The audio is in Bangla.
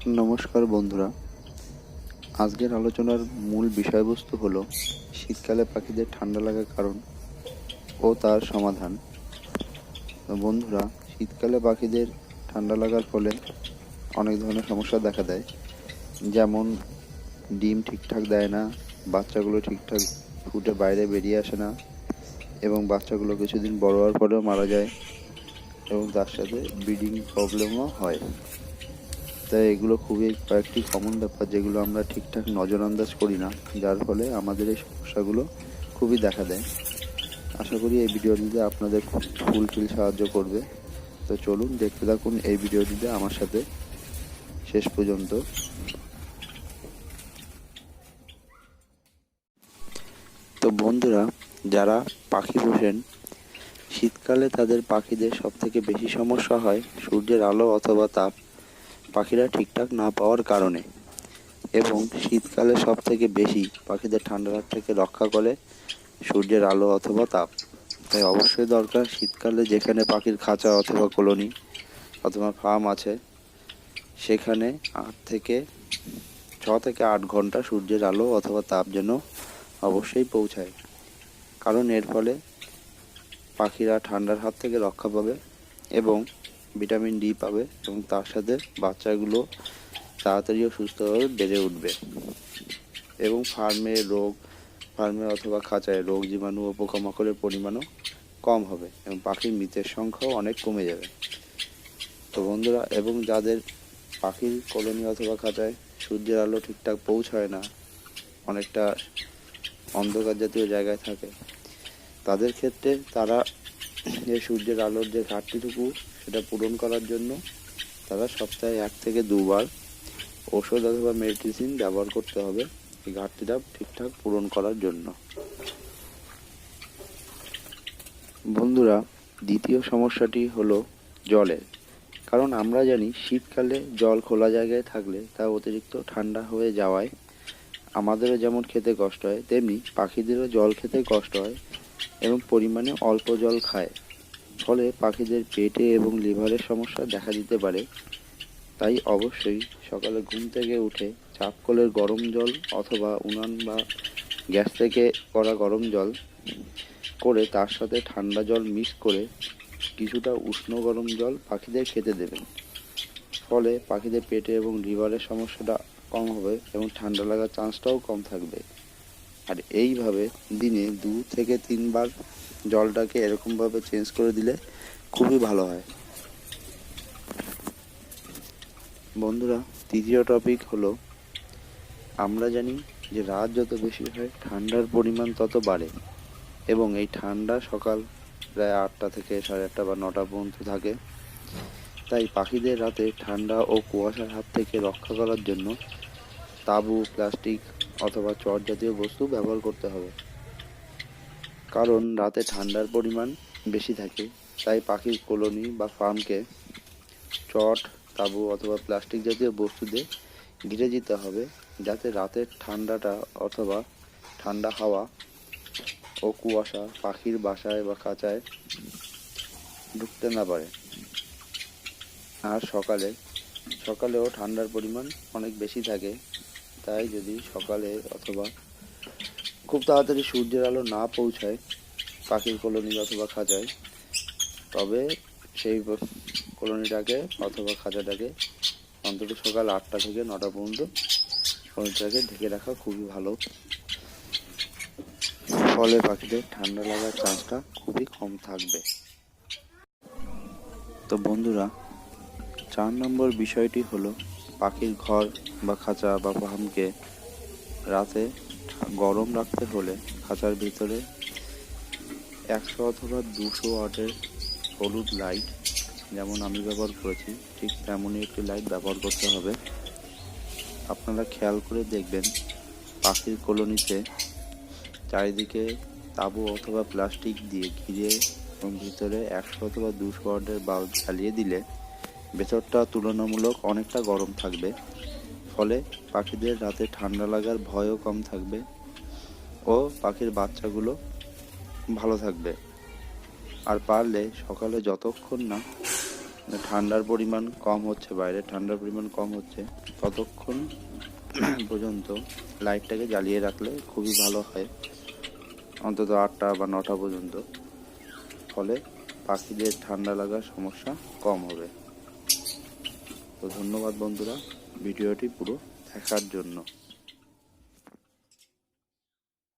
নমস্কার বন্ধুরা, আজকের আলোচনার মূল বিষয়বস্তু হলো শীতকালে পাখিদের ঠান্ডা লাগার কারণ ও তার সমাধান। তো বন্ধুরা, শীতকালে পাখিদের ঠান্ডা লাগার ফলে অনেক ধরনের সমস্যা দেখা দেয়, যেমন ডিম ঠিকঠাক দেয় না, বাচ্চাগুলো ঠিকঠাক ফুটে বাইরে বেরিয়ে আসে না এবং বাচ্চাগুলো কিছুদিন বড় হওয়ার পরেও মারা যায় এবং তার সাথে ব্রিডিং প্রবলেমও হয়। তাই এগুলো খুবই কয়েকটি কমন ব্যাপার, যেগুলো আমরা ঠিকঠাক নজরআন্দাজ করি না, যার ফলে আমাদের এই সমস্যাগুলো খুবই দেখা দেয়। আশা করি এই ভিডিওটিতে আপনাদের ফুলফিল সাহায্য করবে। তো চলুন দেখতে থাকুন এই ভিডিওটিতে আমার সাথে শেষ পর্যন্ত। তো বন্ধুরা, যারা পাখি পোষেন, শীতকালে তাদের পাখিদের সবথেকে বেশি সমস্যা হয় সূর্যের আলো অথবা তাপ পাখিরা ঠিকঠাক না পাওয়ার কারণে। এবং শীতকালে সবথেকে বেশি পাখিদের ঠান্ডার হাত থেকে রক্ষা করে সূর্যের আলো অথবা তাপ। তাই অবশ্যই দরকার শীতকালে যেখানে পাখির খাঁচা অথবা কলোনি অথবা ফার্ম আছে, সেখানে 6 থেকে 8 ঘন্টা সূর্যের আলো অথবা তাপ যেন অবশ্যই পৌঁছায়। কারণ এর ফলে পাখিরা ঠান্ডার হাত থেকে রক্ষা পাবে এবং ভিটামিন ডি পাবে এবং তার সাথে বাচ্চাগুলো তাড়াতাড়ি ও সুস্থভাবে বেড়ে উঠবে এবং ফার্মে অথবা খাঁচায় রোগ জীবাণু ও পোকামাকড়ের পরিমাণও কম হবে এবং পাখির মৃতের সংখ্যাও অনেক কমে যাবে। তো বন্ধুরা, এবং যাদের পাখির কলোনি অথবা খাঁচায় সূর্যের আলো ঠিকঠাক পৌঁছায় না, অনেকটা অন্ধকার জাতীয় জায়গায় থাকে, তাদের ক্ষেত্রে তারা এই সূর্যের আলোর যে ঘাটতিটুকু সেটা পূরণ করার জন্য তারা সপ্তাহে 1 থেকে 2 বার ওষুধ অথবা মেডিসিন ব্যবহার করতে হবে এই ঘাটতিটা ঠিকঠাক পূরণ করার জন্য। বন্ধুরা, দ্বিতীয় সমস্যাটি হলো জলের। কারণ আমরা জানি শীতকালে জল খোলা জায়গায় থাকলে তা অতিরিক্ত ঠান্ডা হয়ে যাওয়ায় আমাদেরও যেমন খেতে কষ্ট হয়, তেমনি পাখিদেরও জল খেতে কষ্ট হয় এবং পরিমাণে অল্প জল খায়। ফলে পাখিদের পেটে এবং লিভারের সমস্যা দেখা দিতে পারে। তাই অবশ্যই সকালে ঘুম থেকে উঠে চাপ কলের গরম জল অথবা উনান বা গ্যাস থেকে করা গরম জল করে তার সাথে ঠান্ডা জল মিক্স করে কিছুটা উষ্ণ গরম জল পাখিদের খেতে দেবেন। ফলে পাখিদের পেটে এবং লিভারের সমস্যাটা কম হবে এবং ঠান্ডা লাগার চান্সটাও কম থাকবে। আর এইভাবে দিনে 2 থেকে 3 বার জলটাকে এরকমভাবে চেঞ্জ করে দিলে খুবই ভালো হয়। বন্ধুরা, তৃতীয় টপিক হলো, আমরা জানি যে রাত যত বেশি হয় ঠান্ডার পরিমাণ তত বাড়ে এবং এই ঠান্ডা সকাল প্রায় 8টা থেকে 8:30 বা 9টা পর্যন্ত থাকে। তাই পাখিদের রাতে ঠান্ডা ও কুয়াশার হাত থেকে রক্ষা করার জন্য তাঁবু, প্লাস্টিক অথবা চট জাতীয় বস্তু ব্যবহার করতে হবে। কারণ রাতে ঠান্ডার পরিমাণ বেশি থাকে, তাই পাখির কলোনি বা ফার্মকে চট, তাঁবু অথবা প্লাস্টিক জাতীয় বস্তু দিয়ে ঘিরে দিতে হবে, যাতে রাতের ঠান্ডাটা অথবা ঠান্ডা হাওয়া ও কুয়াশা পাখির বাসায় বা খাঁচায় ঢুকতে না পারে। আর সকালেও ঠান্ডার পরিমাণ অনেক বেশি থাকে। তাই যদি সকালে অথবা খুব তাড়াতাড়ি সূর্যের আলো না পৌঁছায় পাখির কলোনি অথবা খাঁচায়, তবে সেই কলোনিটাকে অথবা খাঁচাটাকে অন্তত সকাল 8টা থেকে 9টা পর্যন্ত কলোনিটাকে ঢেকে রাখা খুবই ভালো। ফলে পাখিদের ঠান্ডা লাগার চান্সটা খুবই কম থাকবে। তো বন্ধুরা, 4 নম্বর বিষয়টি হলো, পাখির ঘর বা খাঁচা বা ফার্মকে রাতে গরম রাখতে হলে খাঁচার ভিতরে 100 অথবা 200 ওয়াটের হলুদ লাইট, যেমন আমি ব্যবহার করেছি ঠিক তেমনই একটি লাইট ব্যবহার করতে হবে। আপনারা খেয়াল করে দেখবেন পাখির কলোনিতে চারিদিকে তাঁবু অথবা প্লাস্টিক দিয়ে ঘিরে এবং ভিতরে 100 অথবা 200 ওয়াটের বাল্ব জ্বালিয়ে দিলে ভেতরটা তুলনামূলক অনেকটা গরম থাকবে। ফলে পাখিদের রাতে ঠান্ডা লাগার ভয়ও কম থাকবে ও পাখির বাচ্চাগুলো ভালো থাকবে। আর পারলে সকালে যতক্ষণ না ঠান্ডার পরিমাণ কম হচ্ছে, বাইরে ঠান্ডার পরিমাণ কম হচ্ছে, ততক্ষণ পর্যন্ত লাইটটাকে জ্বালিয়ে রাখলে খুবই ভালো হয়, অন্তত 8টা বা 9টা পর্যন্ত। ফলে পাখিদের ঠান্ডা লাগার সমস্যা কম হবে। তো ধন্যবাদ বন্ধুরা ভিডিওটি পুরো দেখার জন্য।